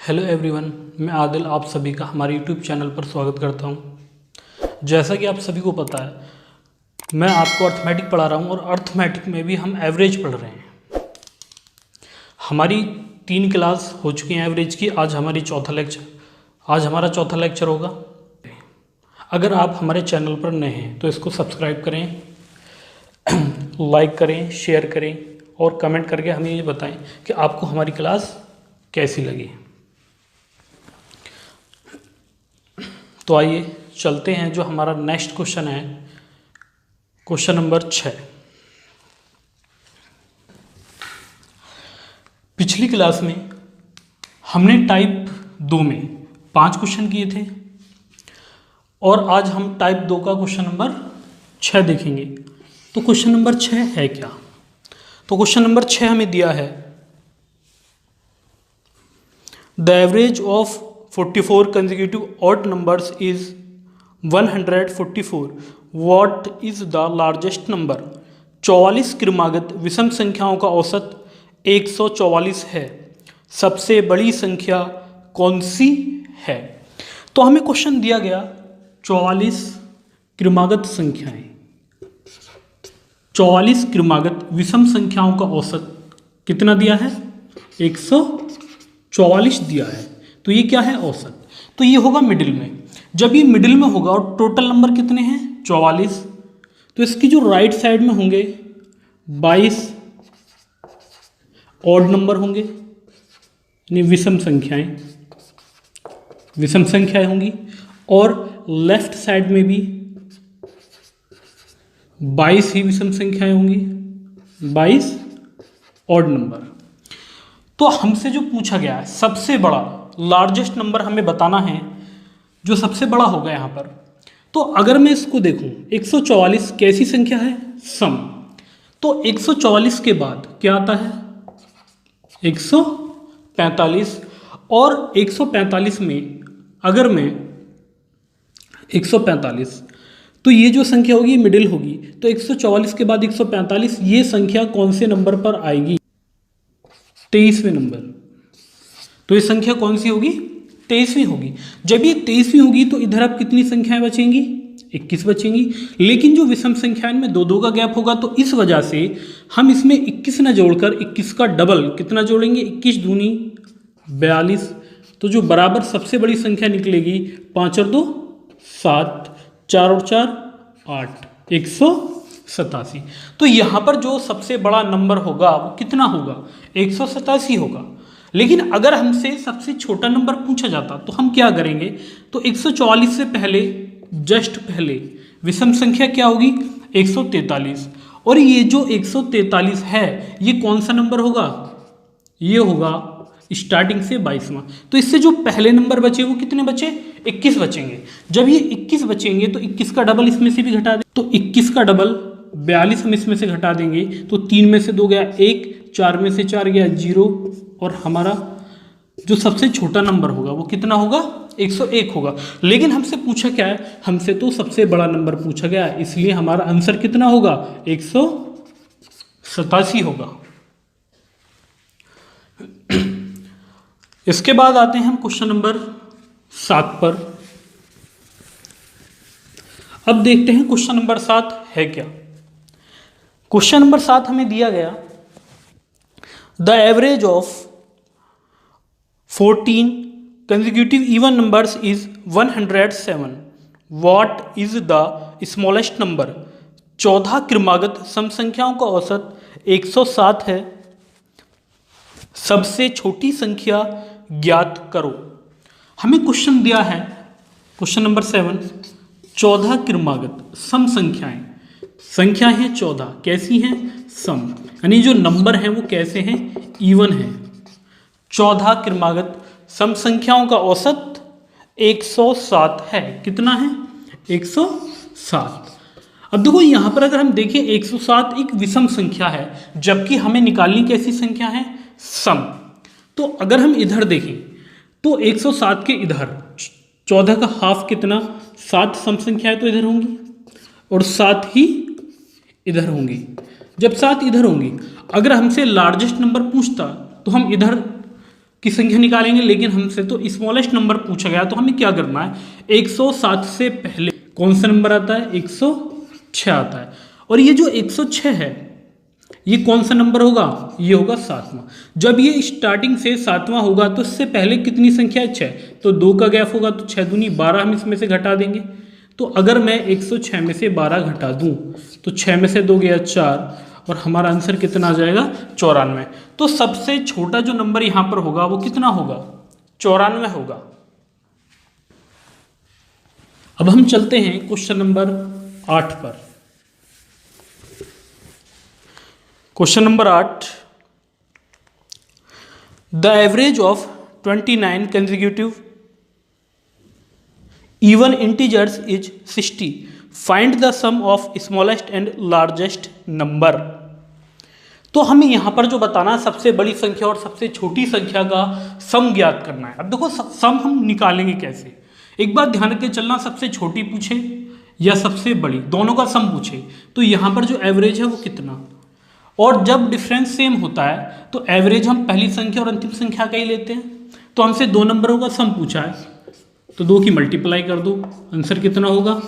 Hello everyone, मैं आदिल आप सभी का हमारे यूट्यूब चैनल पर स्वागत करता हूं। जैसा कि आप सभी को पता है, मैं आपको अर्थमेटिक पढ़ा रहा हूं और अर्थमेटिक में भी हम एवरेज पढ़ रहे हैं। हमारी 3 क्लास हो चुकी हैं एवरेज की। आज हमारा चौथा लेक्चर होगा। अगर आप हमारे चैनल पर नए हैं तो इसको सब्सक्राइब करें, लाइक करें, शेयर करें और कमेंट करके हमें ये बताएं कि आपको हमारी क्लास कैसी लगी। तो आइए चलते हैं, जो हमारा नेक्स्ट क्वेश्चन है, क्वेश्चन नंबर 6। पिछली क्लास में हमने टाइप 2 में 5 क्वेश्चन किए थे और आज हम टाइप 2 का क्वेश्चन नंबर 6 देखेंगे। तो क्वेश्चन नंबर 6 है क्या? तो क्वेश्चन नंबर 6 हमें दिया है, the average of 44 consecutive odd numbers is 144. What is the largest number? 44 क्रमागत विषम संख्याओं का औसत 144 है। सबसे बड़ी संख्या कौन सी है? तो हमें क्वेश्चन दिया गया 44 क्रमागत संख्याएं, 44 क्रमागत विषम संख्याओं का औसत कितना दिया है? 144 दिया है। तो ये क्या है? औसत। तो ये होगा मिडिल में। जब ये मिडिल में होगा और टोटल नंबर कितने हैं? 44, तो इसकी जो राइट साइड में होंगे 22 ऑड नंबर होंगे, यानी विषम संख्याएं होंगी, और लेफ्ट साइड में भी 22 ही विषम संख्याएं होंगी, 22 ऑड नंबर। तो हमसे जो पूछा गया है, सबसे बड़ा लार्जेस्ट नंबर हमें बताना है, जो सबसे बड़ा होगा यहाँ पर। तो अगर मैं इसको देखूं, 144 कैसी संख्या है? सम। तो 144 के बाद क्या आता है? 145। और 145 में अगर मैं 145, तो ये जो संख्या होगी मिडिल होगी। तो 144 के बाद 145, ये संख्या कौन से नंबर पर आएगी? 23वें नंबर। तो ये संख्या कौन सी होगी? 23वीं होगी। जब ये 23वीं होगी तो इधर अब कितनी संख्याएं बचेंगी? 21 बचेंगी। लेकिन जो विषम संख्याएं में 2-2 का गैप होगा, तो इस वजह से हम इसमें 21 न जोड़कर 21 का डबल कितना जोड़ेंगे? 21 दूनी 42। तो जो बराबर सबसे बड़ी संख्या निकलेगी, 5 और 2 7, 4 और 4 8, 187। तो यहाँ पर जो सबसे बड़ा नंबर होगा वो कितना होगा? 187 होगा। लेकिन अगर हमसे सबसे छोटा नंबर पूछा जाता तो हम क्या करेंगे? तो 144 से पहले, जस्ट पहले विषम संख्या क्या होगी? 143। और ये जो 143 है, ये कौन सा नंबर होगा? ये होगा स्टार्टिंग से 22वां। तो इससे जो पहले नंबर बचे वो कितने बचे? 21 बचेंगे। जब ये 21 बचेंगे तो 21 का डबल इसमें से भी घटा दें। तो 21 का डबल 42 हम इसमें से घटा देंगे, तो 3 में से 2 गया 1, 4 में से 4 गया 0, और हमारा जो सबसे छोटा नंबर होगा वो कितना होगा? 101 होगा। लेकिन हमसे पूछा क्या है? हमसे तो सबसे बड़ा नंबर पूछा गया है, इसलिए हमारा आंसर कितना होगा? 187 होगा। इसके बाद आते हैं हम क्वेश्चन नंबर 7 पर। अब देखते हैं क्वेश्चन नंबर 7 है क्या। क्वेश्चन नंबर 7 हमें दिया गया, the average of 14 consecutive even numbers is 107. What is the smallest number? 14 क्रमागत सम संख्याओं का औसत 107 है। सबसे छोटी संख्या ज्ञात करो। हमें क्वेश्चन दिया है, क्वेश्चन नंबर 7, 14 क्रमागत सम संख्याएं हैं 14, कैसी हैं? सम, यानी जो नंबर हैं वो कैसे हैं? इवन हैं। 14 क्रमागत सम संख्याओं का औसत 107 है। कितना है? 107। अब देखो यहाँ पर अगर हम देखें, 107 एक विषम संख्या है, जबकि हमें निकालनी कैसी संख्या है? सम। तो अगर हम इधर देखें तो 107 के इधर 14 का हाफ कितना? 7 सम संख्याएं तो इधर होंगी और 7 ही इधर होंगी। जब 7 इधर होंगी, अगर हमसे लार्जेस्ट नंबर पूछता तो हम इधर की संख्या निकालेंगे, लेकिन हमसे तो स्मॉलेस्ट नंबर पूछा गया, तो हमें क्या करना है, 107 से पहले कौन सा नंबर आता है, 106 आता है। और ये जो 106 है ये कौन सा नंबर होगा, ये होगा 7वां। जब ये स्टार्टिंग से 7वां होगा तो इससे पहले कितनी संख्या है, 6, तो 2 का गैप होगा, तो 6 दूनी 12 हम इसमें से घटा देंगे। तो अगर मैं 106 में से 12 घटा दूं तो 6 में से 2 गया 4 और हमारा आंसर कितना आ जाएगा, 94। तो सबसे छोटा जो नंबर यहां पर होगा वो कितना होगा, 94 होगा। अब हम चलते हैं क्वेश्चन नंबर 8 पर। Question number 8, the average of 29 consecutive even integers is 60, find the sum of smallest and largest number. तो हमें यहां पर जो बताना है, सबसे बड़ी संख्या और सबसे छोटी संख्या का सम ज्ञात करना है। अब देखो सम हम निकालेंगे कैसे, एक बात ध्यान रख के चलना, सबसे छोटी पूछे या सबसे बड़ी, दोनों का सम पूछे तो यहां पर जो एवरेज है वो कितना, और जब डिफरेंस सेम होता है तो एवरेज हम पहली संख्या और अंतिम संख्या का ही लेते हैं। तो हमसे 2 नंबरों का सम पूछा है तो 2 की मल्टीप्लाई कर दो, आंसर कितना होगा,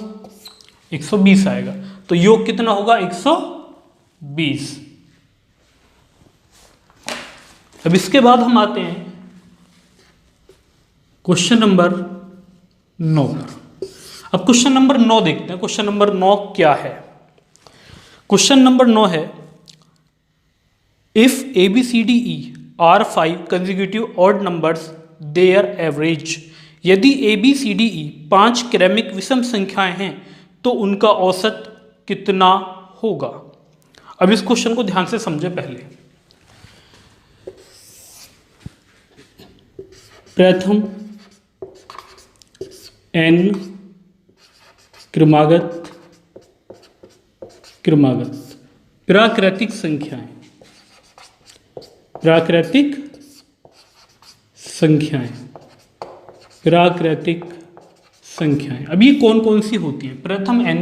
120 आएगा। तो योग कितना होगा, 120। अब इसके बाद हम आते हैं क्वेश्चन नंबर 9 पर। अब क्वेश्चन नंबर 9 देखते हैं, क्वेश्चन नंबर 9 क्या है। क्वेश्चन नंबर 9 है, if ABCDE are 5 consecutive odd numbers their average, यदि ABCDE 5 क्रमिक विषम संख्याएं हैं तो उनका औसत कितना होगा। अब इस क्वेश्चन को ध्यान से समझे। पहले प्रथम n क्रमागत प्राकृतिक संख्याएं, प्राकृतिक संख्याएं। अब ये कौन कौन सी होती हैं, प्रथम n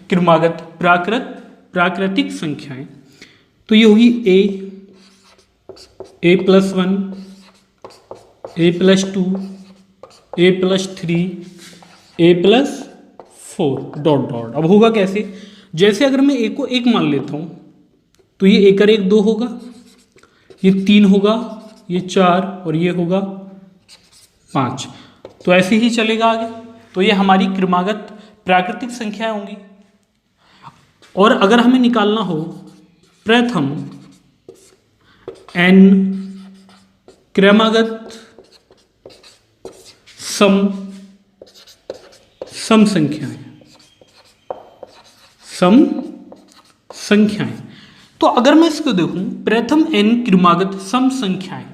क्रमागत प्राकृतिक संख्याएं, तो ये होगी a+1, a+2, a+3, a+4 dot dot. अब होगा कैसे, जैसे अगर मैं a को 1 मान लेता हूं तो ये 1 और 1 2 होगा, ये 3 होगा, ये 4 और ये होगा 5। तो ऐसे ही चलेगा आगे। तो ये हमारी क्रमागत प्राकृतिक संख्याएं होंगी। और अगर हमें निकालना हो प्रथम n क्रमागत सम संख्याएं, तो अगर मैं इसको देखूं प्रथम n क्रमागत सम संख्याएं,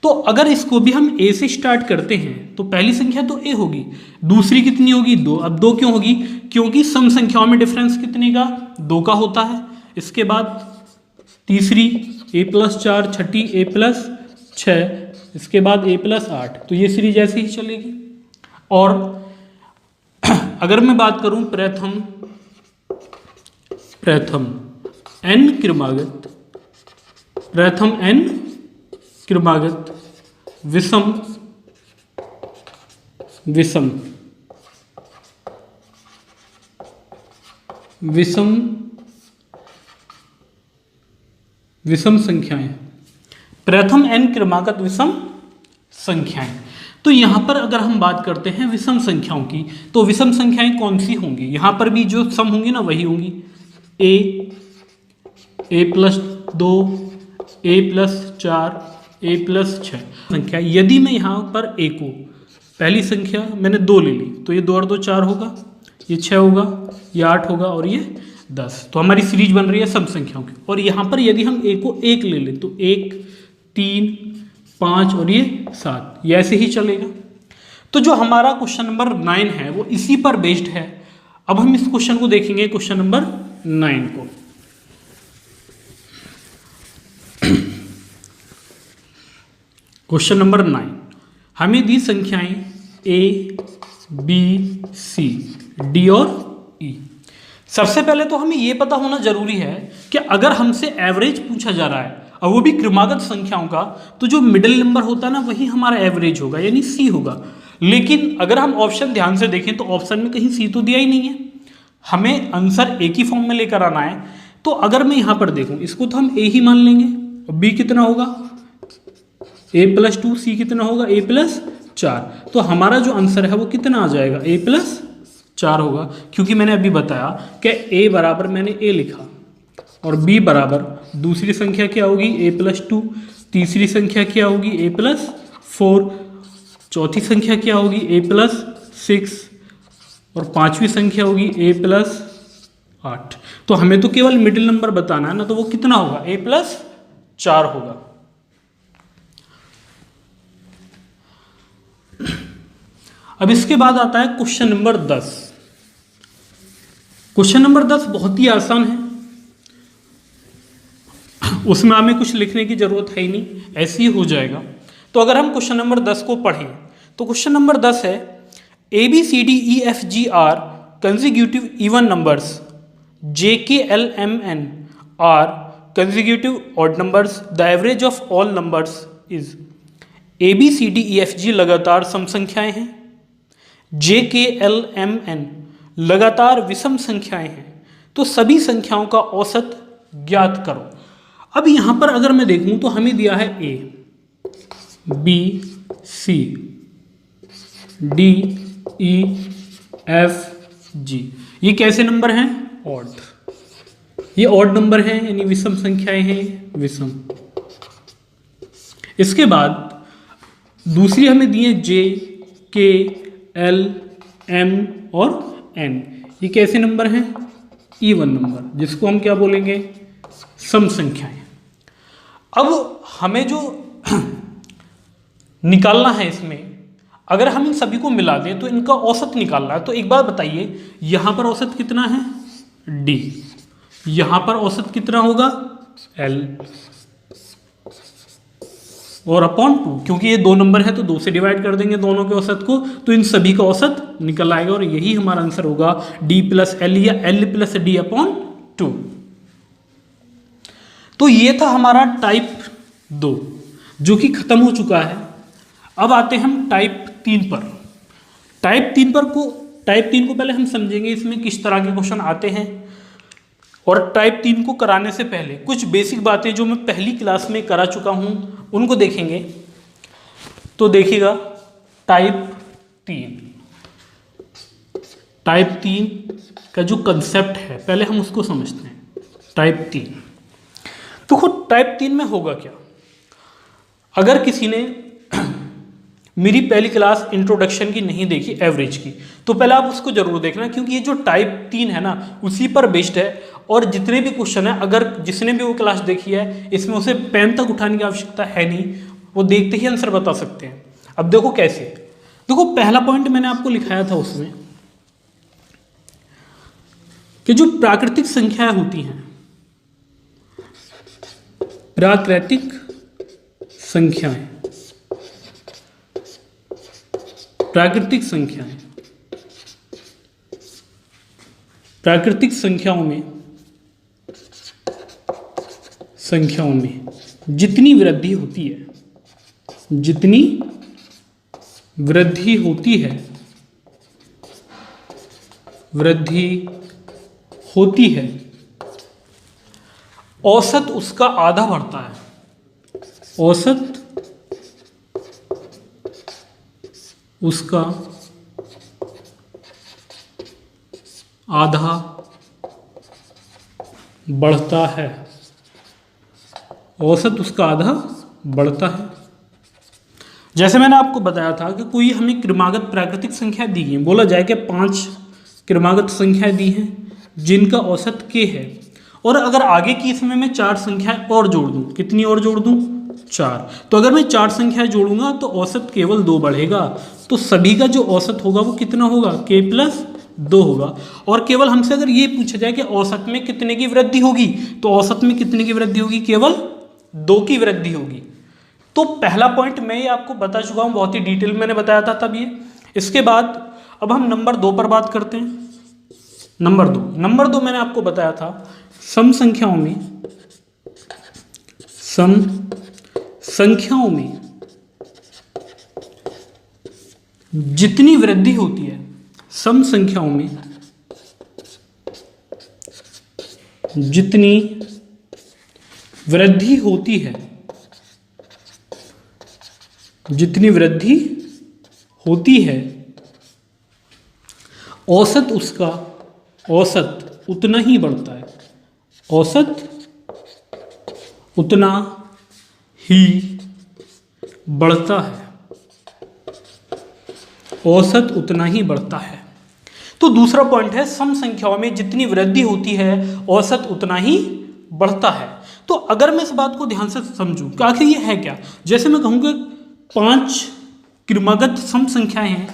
तो अगर इसको भी हम a से स्टार्ट करते हैं तो पहली संख्या तो a होगी, दूसरी कितनी होगी, 2। अब 2 क्यों होगी, क्योंकि सम संख्याओं में डिफरेंस कितने का, 2 का होता है। इसके बाद तीसरी a+4, छठी a+6, इसके बाद a+8। तो ये सीरीज ऐसे ही चलेगी। और अगर मैं बात करूं प्रथम n क्रमागत विषम संख्याएं, प्रथम n क्रमागत विषम संख्याएं। तो यहां पर अगर हम बात करते हैं विषम संख्याओं की, तो विषम संख्याएं कौन सी होंगी, यहां पर भी जो सम होंगी ना वही होंगी, a+2, a+4, a+6 संख्या। यदि मैं यहाँ पर a को पहली संख्या मैंने 2 ले ली तो ये 2 और 2 4 होगा, ये 6 होगा, ये 8 होगा और ये 10। तो हमारी सीरीज बन रही है सम संख्याओं की। और यहाँ पर यदि हम a को 1 ले लें तो 1, 3, 5 और ये 7, ये ऐसे ही चलेगा। तो जो हमारा क्वेश्चन नंबर 9 है वो इसी पर बेस्ड है। अब हम इस क्वेश्चन को देखेंगे, क्वेश्चन नंबर 9 को। क्वेश्चन नंबर 9, हमें दी संख्याएं a, b, c, d और e। सबसे पहले तो हमें यह पता होना जरूरी है कि अगर हमसे एवरेज पूछा जा रहा है, और वो भी क्रमागत संख्याओं का, तो जो मिडिल नंबर होता है ना वही हमारा एवरेज होगा, यानी सी होगा। लेकिन अगर हम ऑप्शन ध्यान से देखें तो ऑप्शन में कहीं सी तो दिया ही नहीं है, हमें आंसर एक ही फॉर्म में लेकर आना है। तो अगर मैं यहाँ पर देखूँ, इसको तो हम ए ही मान लेंगे, बी कितना होगा a+2, सी कितना होगा a+4, तो हमारा जो आंसर है वो कितना आ जाएगा a+4 होगा, क्योंकि मैंने अभी बताया कि a बराबर मैंने a लिखा और b बराबर दूसरी संख्या क्या होगी a+2, तीसरी संख्या क्या होगी a+4, चौथी संख्या क्या होगी a+6 और पांचवी संख्या होगी a+8। तो हमें तो केवल मिडिल नंबर बताना है ना, तो वो कितना होगा a+4 होगा। अब इसके बाद आता है क्वेश्चन नंबर 10। क्वेश्चन नंबर 10 बहुत ही आसान है, उसमें हमें कुछ लिखने की जरूरत है ही नहीं, ऐसे ही हो जाएगा। तो अगर हम क्वेश्चन नंबर 10 को पढ़ें तो क्वेश्चन नंबर 10 है ABCDEFG are consecutive even numbers, JKLMN are consecutive odd numbers, the average of all numbers is. ABCDEFG लगातार सम संख्याएं हैं, JKLMN लगातार विषम संख्याएं हैं, तो सभी संख्याओं का औसत ज्ञात करो। अब यहां पर अगर मैं देखूं तो हमें दिया है A, B, C, D, E, F, G, ये कैसे नंबर हैं ऑड, ये ऑड नंबर हैं यानी विषम संख्याएं हैं, विषम। इसके बाद दूसरी हमें दी है J, K, L, M और N, ये कैसे नंबर हैं इवन नंबर, जिसको हम क्या बोलेंगे सम संख्याएं। अब हमें जो निकालना है इसमें, अगर हम इन सभी को मिला दें तो इनका औसत निकालना है। तो एक बात बताइए, यहां पर औसत कितना है D, यहां पर औसत कितना होगा L और अपॉन 2, क्योंकि ये दो नंबर है तो 2 से डिवाइड कर देंगे दोनों के औसत को, तो इन सभी का औसत निकल आएगा और यही हमारा आंसर होगा D+L या L+D/2। तो ये था हमारा टाइप 2 जो कि खत्म हो चुका है। अब आते हैं हम टाइप 3 पर। टाइप 3 को पहले हम समझेंगे इसमें किस तरह के क्वेश्चन आते हैं, और टाइप 3 को कराने से पहले कुछ बेसिक बातें जो मैं पहली क्लास में करा चुका हूं उनको देखेंगे। तो देखिएगा टाइप 3 का जो कंसेप्ट है पहले हम उसको समझते हैं। टाइप 3 तो खुद टाइप 3 में होगा क्या। अगर किसी ने मेरी पहली क्लास इंट्रोडक्शन की नहीं देखी एवरेज की, तो पहले आप उसको जरूर देखना, क्योंकि ये जो टाइप 3 है ना उसी पर बेस्ड है, और जितने भी क्वेश्चन है अगर जिसने भी वो क्लास देखी है इसमें उसे पेन तक उठाने की आवश्यकता है नहीं, वो देखते ही आंसर बता सकते हैं। अब देखो कैसे, देखो पहला पॉइंट मैंने आपको लिखाया था उसमें कि जो प्राकृतिक संख्याएं होती हैं, प्राकृतिक संख्याओं में जितनी वृद्धि होती है औसत उसका आधा बढ़ता है। औसत उसका आधा बढ़ता है। औसत उसका आधा बढ़ता है। जैसे मैंने आपको बताया था कि कोई हमें क्रमागत प्राकृतिक संख्या दी गई, बोला जाए कि 5 क्रमागत संख्याएं दी हैं जिनका औसत k है, और अगर आगे की इसमें मैं 4 संख्याएं और जोड़ दूं, कितनी और जोड़ दूं 4, तो अगर मैं 4 संख्याएं जोड़ूंगा तो औसत केवल 2 बढ़ेगा। तो सभी का जो औसत होगा वो कितना होगा k+2 होगा। और केवल हमसे अगर ये पूछा जाए कि औसत में कितने की वृद्धि होगी, तो औसत में कितने की वृद्धि होगी, केवल 2 की वृद्धि होगी। तो पहला पॉइंट मैं ये आपको बता चुका हूं, बहुत ही डिटेल मैंने बताया था तब ये। इसके बाद अब हम नंबर 2 पर बात करते हैं। नंबर 2 मैंने आपको बताया था सम सम संख्याओं में जितनी वृद्धि होती है, सम संख्याओं में जितनी वृद्धि होती है, जितनी वृद्धि होती है, औसत उसका, औसत उतना ही बढ़ता है, औसत उतना ही बढ़ता है, औसत उतना ही बढ़ता है। तो दूसरा पॉइंट है सम संख्याओं में जितनी वृद्धि होती है औसत उतना ही बढ़ता है। तो अगर मैं इस बात को ध्यान से समझूं कि आखिर ये है क्या, जैसे मैं कहूँगा 5 क्रमागत सम संख्याएं हैं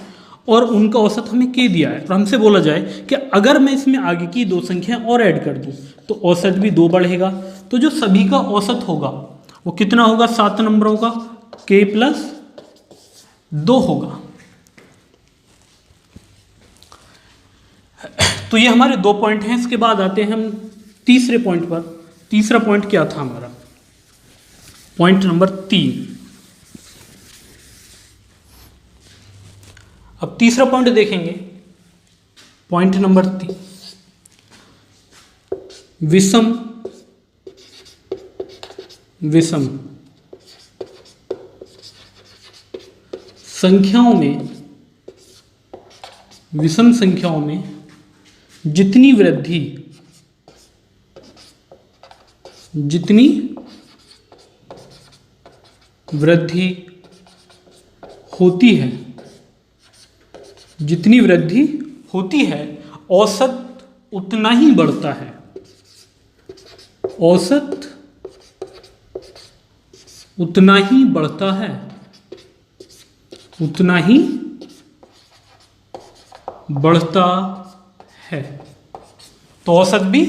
और उनका औसत हमें k दिया है और हमसे बोला जाए कि अगर मैं इसमें आगे की 2 संख्याएं और ऐड कर दूं तो औसत भी 2 बढ़ेगा। तो जो सभी का औसत होगा वो कितना होगा, 7 नंबरों का k + 2 होगा। तो ये हमारे 2 पॉइंट हैं। इसके बाद आते हैं हम तीसरे पॉइंट पर। तीसरा पॉइंट क्या था हमारा, पॉइंट नंबर 3। अब तीसरा पॉइंट देखेंगे, पॉइंट नंबर 3, विषम संख्याओं में, विषम संख्याओं में जितनी वृद्धि होती है, जितनी वृद्धि होती है औसत उतना ही बढ़ता है, औसत उतना ही बढ़ता है, उतना ही बढ़ता है। तो औसत भी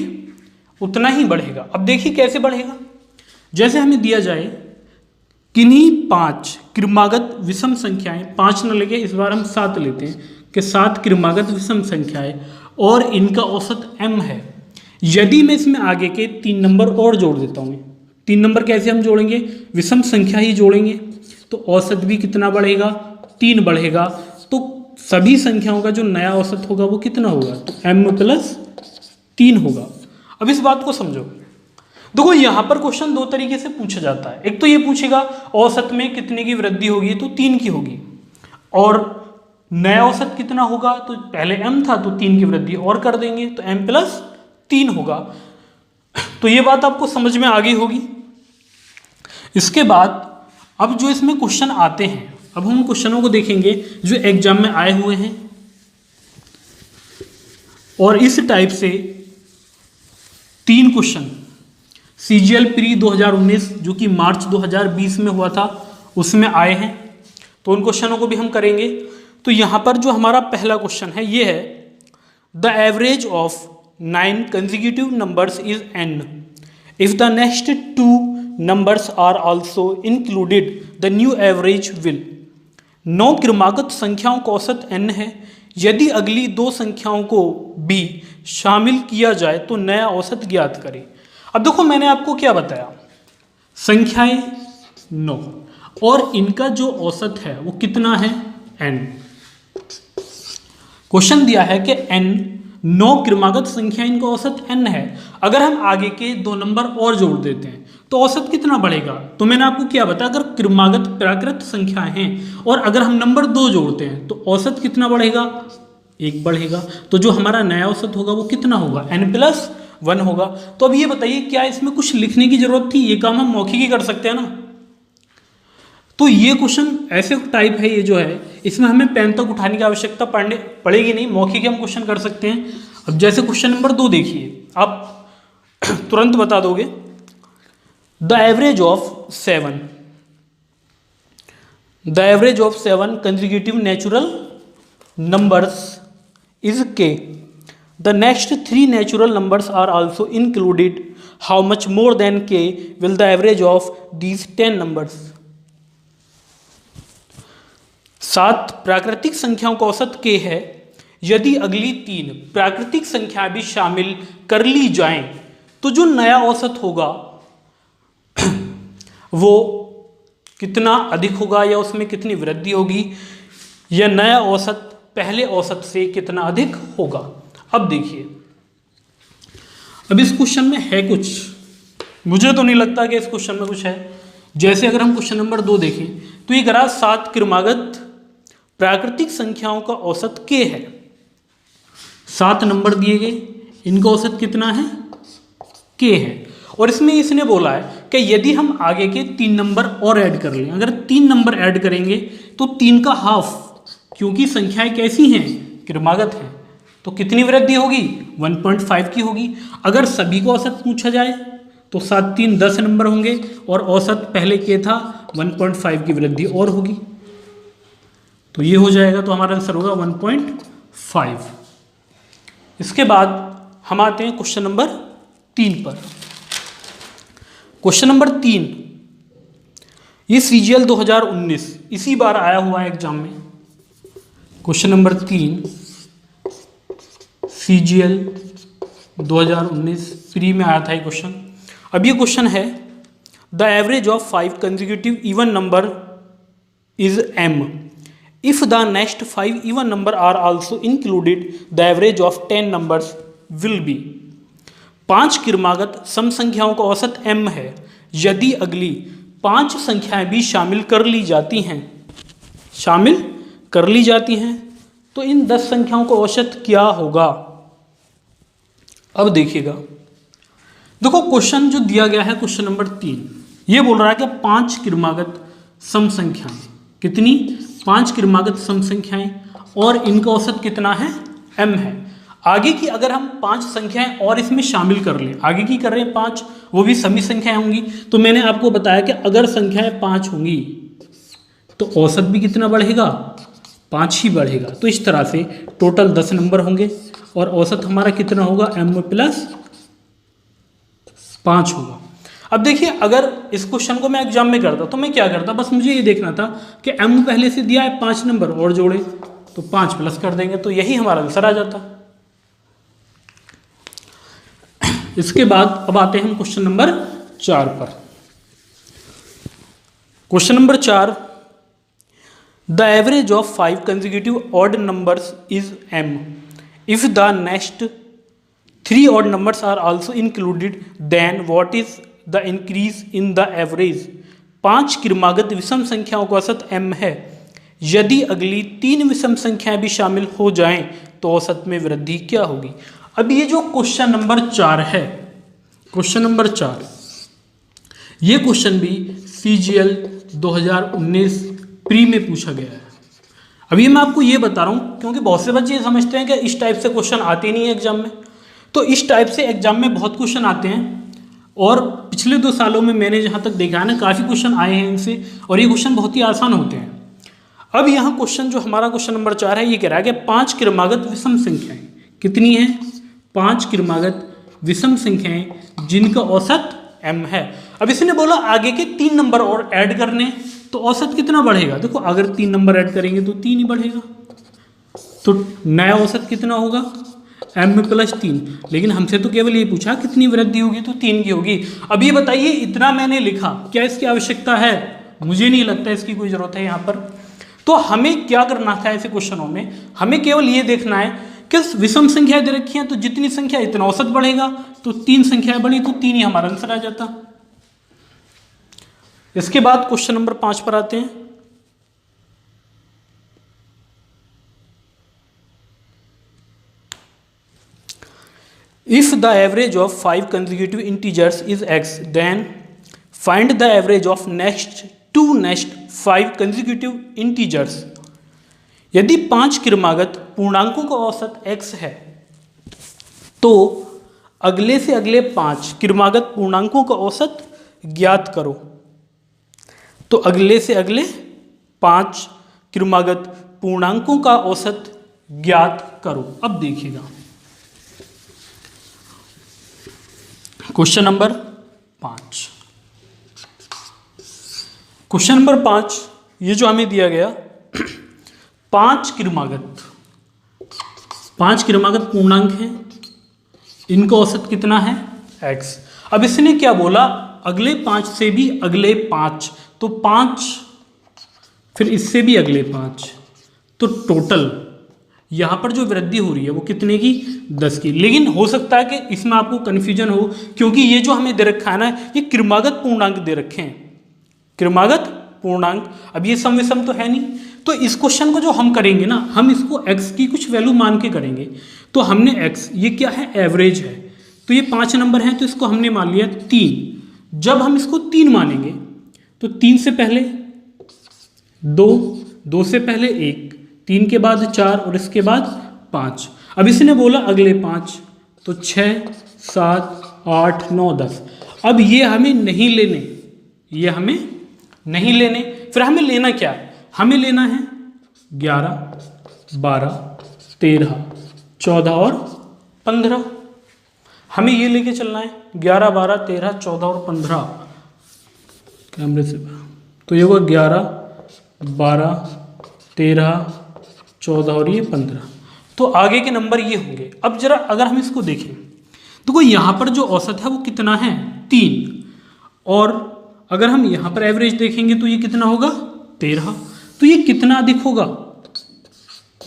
उतना ही बढ़ेगा। अब देखिए कैसे बढ़ेगा, जैसे हमें दिया जाए किन्हीं 5 क्रमागत विषम संख्याएं, 5 न लगे इस बार हम 7 लेते हैं कि 7 क्रमागत विषम संख्याएं और इनका औसत m है। यदि मैं इसमें आगे के 3 नंबर और जोड़ देता हूँ, 3 नंबर कैसे हम जोड़ेंगे, विषम संख्या ही जोड़ेंगे, तो औसत भी कितना बढ़ेगा, 3 बढ़ेगा। तो सभी संख्याओं का जो नया औसत होगा वो कितना होगा, तो m + 3 होगा। अब इस बात को समझो, देखो यहां पर क्वेश्चन 2 तरीके से पूछा जाता है। एक तो ये पूछेगा औसत में कितने की वृद्धि होगी, तो 3 की होगी, और नया औसत कितना होगा, तो पहले m था तो 3 की वृद्धि और कर देंगे तो m + 3 होगा। तो ये बात आपको समझ में आ गई होगी। इसके बाद अब जो इसमें क्वेश्चन आते हैं, अब हम क्वेश्चनों को देखेंगे जो एग्जाम में आए हुए हैं, और इस टाइप से 3 क्वेश्चन CGL प्री 2019 जो कि मार्च 2020 में हुआ था उसमें आए हैं, तो उन क्वेश्चनों को भी हम करेंगे। तो यहाँ पर जो हमारा पहला क्वेश्चन है ये है, the average of 9 consecutive numbers is n if the next 2 numbers are also included the new average will। 9 क्रमागत संख्याओं का औसत n है, यदि अगली 2 संख्याओं को भी शामिल किया जाए तो नया औसत ज्ञात करें। अब देखो मैंने आपको क्या बताया, संख्याएं 9 और इनका जो औसत है वो कितना है, n। क्वेश्चन दिया है कि n 9 क्रमागत संख्या, इनका औसत n है। अगर हम आगे के 2 नंबर और जोड़ देते हैं तो औसत कितना बढ़ेगा, तो मैंने आपको क्या बताया, अगर क्रमागत प्राकृत संख्याएं हैं और अगर हम नंबर 2 जोड़ते हैं तो औसत कितना बढ़ेगा, 1 बढ़ेगा। तो जो हमारा नया औसत होगा वो कितना होगा, n + 1 होगा। तो अब ये बताइए क्या इसमें कुछ लिखने की जरूरत थी, ये काम हम मौखिक ही कर सकते हैं ना। तो ये क्वेश्चन ऐसे टाइप है, ये जो है इसमें हमें पेन तक उठाने की आवश्यकता पड़ेगी नहीं, मौखिक हम क्वेश्चन कर सकते हैं। अब जैसे क्वेश्चन नंबर 2 देखिए, आप तुरंत बता दोगे, the average of 7 consecutive natural numbers is k। The next 3 natural numbers are also included, how much more than k will the average of these 10 numbers. 7 प्राकृतिक संख्याओं का औसत k है, यदि अगली 3 प्राकृतिक संख्या भी शामिल कर ली जाएं तो जो नया औसत होगा वो कितना अधिक होगा या उसमें कितनी वृद्धि होगी, या नया औसत पहले औसत से कितना अधिक होगा। अब देखिए, अब इस क्वेश्चन में है कुछ, मुझे तो नहीं लगता कि इस क्वेश्चन में कुछ है। जैसे अगर हम क्वेश्चन नंबर 2 देखें तो ये करा 7 क्रमागत प्राकृतिक संख्याओं का औसत k है। 7 नंबर दिए गए, इनका औसत कितना है, k है। और इसमें इसने बोला है कि यदि हम आगे के 3 नंबर और ऐड कर लें, अगर 3 नंबर ऐड करेंगे तो 3 का हाफ, क्योंकि संख्याएं कैसी हैं, क्रमागत हैं, तो कितनी वृद्धि होगी, 1.5 की होगी। अगर सभी को औसत पूछा जाए तो 7 3 10 नंबर होंगे और औसत पहले के था 1.5 की वृद्धि और होगी, तो ये हो जाएगा, तो हमारा आंसर होगा 1.5। इसके बाद हम आते हैं क्वेश्चन नंबर 3 पर। क्वेश्चन नंबर 3, ये CGL 2019 इसी बार आया हुआ है एग्जाम में। क्वेश्चन नंबर 3 CGL 2019 प्री में आया था ये क्वेश्चन। अब ये क्वेश्चन है, the average of 5 consecutive even number is m if the next 5 even number are also included the average of 10 numbers will be। 5 क्रमागत सम संख्याओं का औसत m है, यदि अगली 5 संख्याएं भी शामिल कर ली जाती हैं तो इन 10 संख्याओं का औसत क्या होगा। अब देखिएगा, देखो क्वेश्चन जो दिया गया है क्वेश्चन नंबर 3, ये बोल रहा है कि 5 क्रमागत सम संख्याएं, कितनी, 5 क्रमागत सम संख्याएं, और इनका औसत कितना है, m है। आगे की अगर हम 5 संख्याएं और इसमें शामिल कर लें, आगे की कर रहे हैं 5, वो भी सभी संख्याएं होंगी, तो मैंने आपको बताया कि अगर संख्याएं 5 होंगी तो औसत भी कितना बढ़ेगा, 5 ही बढ़ेगा। तो इस तरह से टोटल 10 नंबर होंगे और औसत हमारा कितना होगा, m प्लस 5 होगा। अब देखिए, अगर इस क्वेश्चन को मैं एग्जाम में करता तो मैं क्या करता, बस मुझे ये देखना था कि m पहले से दिया है, 5 नंबर और जोड़े तो 5 प्लस कर देंगे, तो यही हमारा आंसर आ जाता। इसके बाद अब आते हैं हम क्वेश्चन नंबर 4 पर। Question number 4, the average of 5 consecutive odd numbers is m if the next 3 odd numbers are also included then what is the increase in the average. 5 क्रमागत विषम संख्याओं का औसत m है, यदि अगली 3 विषम संख्याएं भी शामिल हो जाएं तो औसत में वृद्धि क्या होगी। अब ये जो क्वेश्चन नंबर 4 है, क्वेश्चन नंबर 4, ये क्वेश्चन भी CGL 2019 प्री में पूछा गया है। अभी मैं आपको ये बता रहा हूँ क्योंकि बहुत से बच्चे ये समझते हैं कि इस टाइप से क्वेश्चन आते नहीं है एग्जाम में, तो इस टाइप से एग्जाम में बहुत क्वेश्चन आते हैं, और पिछले 2 सालों में मैंने जहाँ तक देखा है ना, काफ़ी क्वेश्चन आए हैं इनसे, और ये क्वेश्चन बहुत ही आसान होते हैं। अब यहाँ क्वेश्चन जो हमारा क्वेश्चन नंबर 4 है, ये कह रहा है कि 5 क्रमागत विषम संख्याएं कितनी हैं, 5 क्रमागत विषम संख्याएं जिनका औसत m है। अब इसने बोला आगे के 3 नंबर और ऐड करने, तो औसत कितना बढ़ेगा। देखो अगर 3 नंबर ऐड करेंगे तो 3 ही बढ़ेगा, तो नया औसत कितना होगा, m प्लस 3। लेकिन हमसे तो केवल ये पूछा कितनी वृद्धि होगी, तो 3 की होगी। अब ये बताइए, इतना मैंने लिखा, क्या इसकी आवश्यकता है, मुझे नहीं लगता इसकी कोई ज़रूरत है यहाँ पर। तो हमें क्या करना था ऐसे क्वेश्चनों में, हमें केवल ये देखना है कि विषम संख्या दे रखी है, तो जितनी संख्या इतना औसत बढ़ेगा, तो 3 संख्याएं बढ़ी तो 3 ही हमारा आंसर आ जाता। इसके बाद क्वेश्चन नंबर 5 पर आते हैं। If the average of 5 consecutive integers is x, then find the average of next 5 consecutive integers. यदि 5 क्रमागत पूर्णांकों का औसत x है, तो अगले से अगले 5 क्रमागत पूर्णांकों का औसत ज्ञात करो। तो अगले से अगले 5 क्रमागत पूर्णांकों का औसत ज्ञात करो। अब देखिएगा क्वेश्चन नंबर 5। क्वेश्चन नंबर 5, ये जो हमें दिया गया 5 क्रमागत पूर्णांक हैं, इनका औसत कितना है x। अब इसने क्या बोला, अगले 5 से भी अगले 5, तो 5, फिर इससे भी अगले 5, तो टोटल यहाँ पर जो वृद्धि हो रही है वो कितने की, 10 की। लेकिन हो सकता है कि इसमें आपको कन्फ्यूजन हो, क्योंकि ये जो हमें दे रखा है ना, ये क्रमागत पूर्णांक दे रखे हैं, क्रमागत पूर्णांक। अब ये सम विषम तो है नहीं, तो इस क्वेश्चन को जो हम करेंगे ना, हम इसको x की कुछ वैल्यू मान के करेंगे। तो हमने x, ये क्या है, एवरेज है, तो ये 5 नंबर है, तो इसको हमने मान लिया 3। जब हम इसको 3 मानेंगे तो 3 से पहले 2, 2 से पहले 1, 3 के बाद 4 और इसके बाद 5। अब इसने बोला अगले 5, तो 6, 7, 8, 9, 10। अब ये हमें नहीं लेने, ये हमें नहीं लेने, फिर हमें लेना क्या है, हमें लेना है 11, 12, 13, 14 और 15। हमें ये लेके चलना है 11, 12, 13, 14 और 15। कैमरे से, तो ये होगा 11, 12, 13, 14 और ये 15। तो आगे के नंबर ये होंगे। अब जरा अगर हम इसको देखें तो कोई यहाँ पर जो औसत है वो कितना है, 3, और अगर हम यहाँ पर एवरेज देखेंगे तो ये कितना होगा, 13। तो ये कितना अधिक होगा,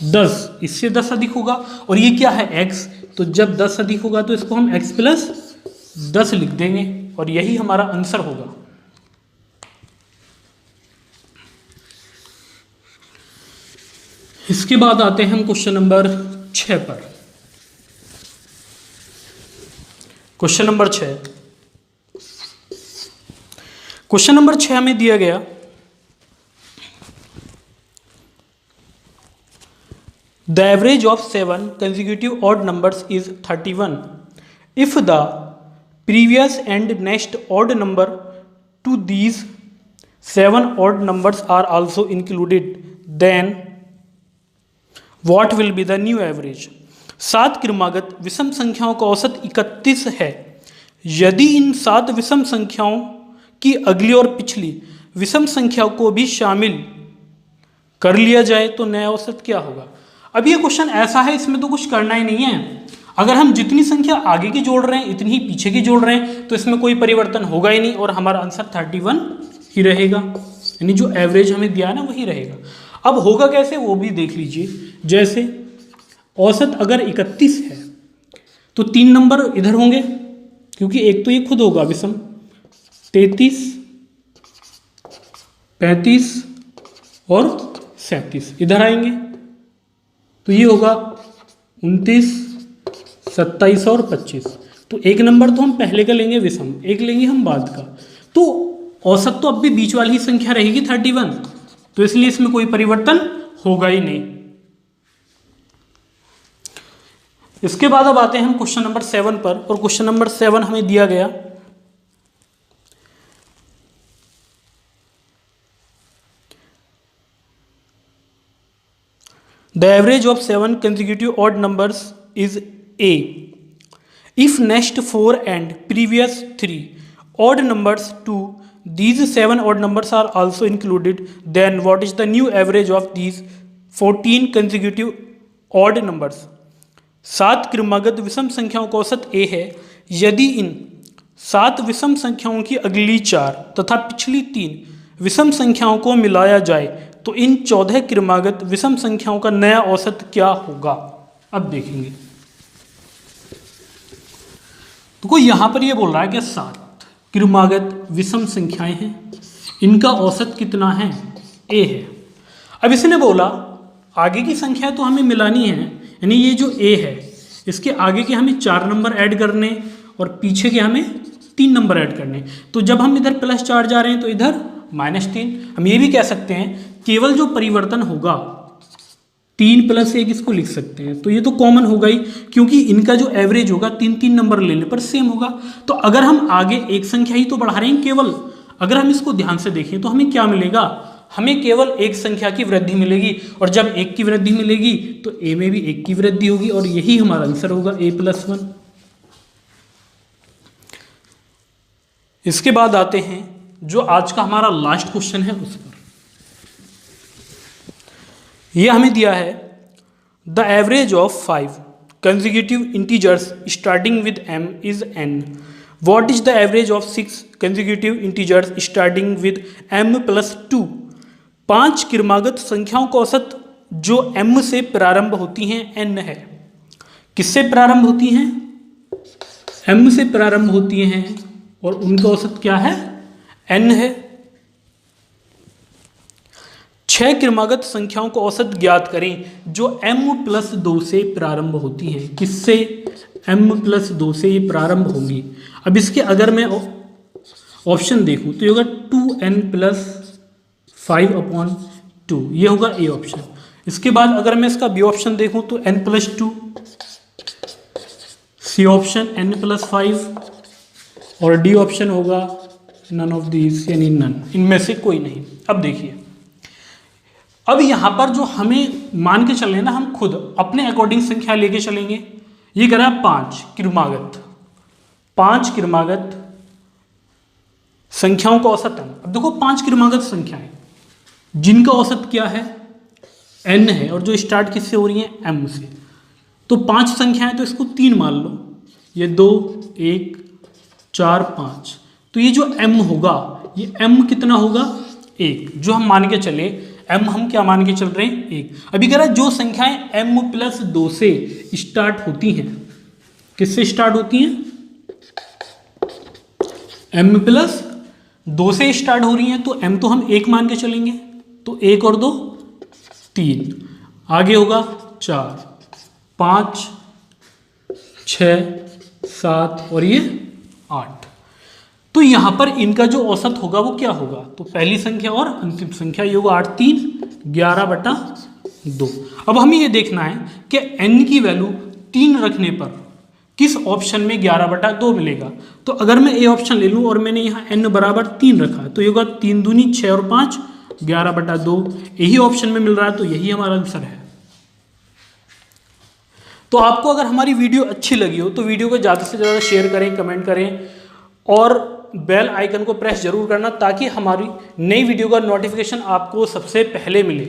10, इससे 10 अधिक होगा। और ये क्या है, x, तो जब 10 अधिक होगा तो इसको हम x प्लस 10 लिख देंगे, और यही हमारा आंसर होगा। इसके बाद आते हैं हम क्वेश्चन नंबर 6 पर। क्वेश्चन नंबर 6, क्वेश्चन नंबर 6 हमें दिया गया, the average of 7 consecutive odd numbers is 31 if the previous and next odd number to these 7 odd numbers are also included, then what will be the new average। 7 क्रमागत विषम संख्याओं का औसत 31 है। यदि इन 7 विषम संख्याओं की अगली और पिछली विषम संख्या को भी शामिल कर लिया जाए तो नया औसत क्या होगा। अब ये क्वेश्चन ऐसा है, इसमें तो कुछ करना ही नहीं है। अगर हम जितनी संख्या आगे की जोड़ रहे हैं इतनी ही पीछे की जोड़ रहे हैं तो इसमें कोई परिवर्तन होगा ही नहीं, और हमारा आंसर 31 ही रहेगा, यानी जो एवरेज हमें दिया है ना वही रहेगा। अब होगा कैसे वो भी देख लीजिए। जैसे औसत अगर 31 है तो 3 नंबर इधर होंगे, क्योंकि एक तो ये खुद होगा विषम, 33, 35 और 37 इधर आएंगे, तो ये होगा 29, 27 और 25। तो एक नंबर तो हम पहले का लेंगे विषम, एक लेंगे हम बाद का, तो औसत तो अब भी बीच वाली ही संख्या रहेगी 31, तो इसलिए इसमें कोई परिवर्तन होगा ही नहीं। इसके बाद अब आते हैं हम क्वेश्चन नंबर 7 पर, और क्वेश्चन नंबर 7 हमें दिया गया, the average of 7 consecutive odd numbers is a if next 4 and previous 3 odd numbers to these 7 odd numbers are also included, then what is the new average of these 14 consecutive odd numbers। 7 क्रमागत विषम संख्याओं का औसत a है। यदि इन 7 विषम संख्याओं की अगली 4 तथा पिछली 3 विषम संख्याओं को मिलाया जाए तो इन 14 क्रमागत विषम संख्याओं का नया औसत क्या होगा। अब देखेंगे तो कोई यहां पर ये बोल रहा है कि 7 क्रमागत विषम संख्याएं हैं, इनका औसत कितना है, a है। अब इसने बोला आगे की संख्या तो हमें मिलानी है, यानी ये जो a है इसके आगे के हमें 4 नंबर ऐड करने और पीछे के हमें 3 नंबर ऐड करने। तो जब हम इधर +4 जा रहे हैं तो इधर -3। हम ये भी कह सकते हैं केवल जो परिवर्तन होगा 3 + 1 इसको लिख सकते हैं, तो ये तो कॉमन होगा ही, क्योंकि इनका जो एवरेज होगा 3 नंबर लेने पर सेम होगा। तो अगर हम आगे एक संख्या ही तो बढ़ा रहे हैं केवल, अगर हम इसको ध्यान से देखें तो हमें क्या मिलेगा, हमें केवल एक संख्या की वृद्धि मिलेगी, और जब 1 की वृद्धि मिलेगी तो a में भी 1 की वृद्धि होगी, और यही हमारा आंसर होगा a + 1। इसके बाद आते हैं जो आज का हमारा लास्ट क्वेश्चन है उस पर। यह हमें दिया है the average of 5 consecutive integers starting with m is n, what is the average of 6 consecutive integers starting with m+2। 5 क्रमागत संख्याओं का औसत जो m से प्रारंभ होती हैं n है। किससे प्रारंभ होती हैं? m से प्रारंभ होती हैं और उनका औसत क्या है? n है। 6 क्रमागत संख्याओं का औसत ज्ञात करें जो m+2 से प्रारंभ होती हैं। किससे? m+2 से ये प्रारंभ होंगी। अब इसके अगर मैं ऑप्शन देखूं तो ये होगा 2n+5/2, ये होगा ए ऑप्शन। इसके बाद अगर मैं इसका बी ऑप्शन देखूं तो n+2, सी ऑप्शन n+5 और डी ऑप्शन होगा नन ऑफ दीज, यानी नन, इनमें से कोई नहीं। अब देखिए, अब यहां पर जो हमें मान के चलने ना, हम खुद अपने अकॉर्डिंग संख्या लेके चलेंगे। ये कह रहा है 5 क्रमागत संख्याओं का औसत है। अब देखो 5 क्रमागत संख्याएं जिनका औसत क्या है? n है, और जो स्टार्ट किससे हो रही है? m से। तो 5 संख्याएं, तो इसको 3 मान लो, ये 2, 1, 4, 5। तो ये जो m होगा, ये m कितना होगा? 1। जो हम मान के चले, m हम क्या मान के चल रहे हैं? 1। अभी कह रहा है जो संख्याएं m+2 से स्टार्ट होती हैं, किससे स्टार्ट होती हैं? m+2 से स्टार्ट हो रही हैं, तो m तो हम 1 मान के चलेंगे, तो 1 और 2 3, आगे होगा 4, 5, 6, 7 और ये 8। तो यहां पर इनका जो औसत होगा वो क्या होगा? तो पहली संख्या और अंतिम संख्या, ये होगा 8 3 11/2। अब हमें ये देखना है कि n की वैल्यू 3 रखने पर किस ऑप्शन में 11/2 मिलेगा। तो अगर मैं ए ऑप्शन ले लूं और मैंने यहाँ n बराबर 3 रखा है, तो ये होगा 3 दूनी 6 और 5 11/2। यही ऑप्शन में मिल रहा है, तो यही हमारा आंसर है। तो आपको अगर हमारी वीडियो अच्छी लगी हो तो वीडियो को ज़्यादा से ज़्यादा शेयर करें, कमेंट करें और बेल आइकन को प्रेस जरूर करना, ताकि हमारी नई वीडियो का नोटिफिकेशन आपको सबसे पहले मिले।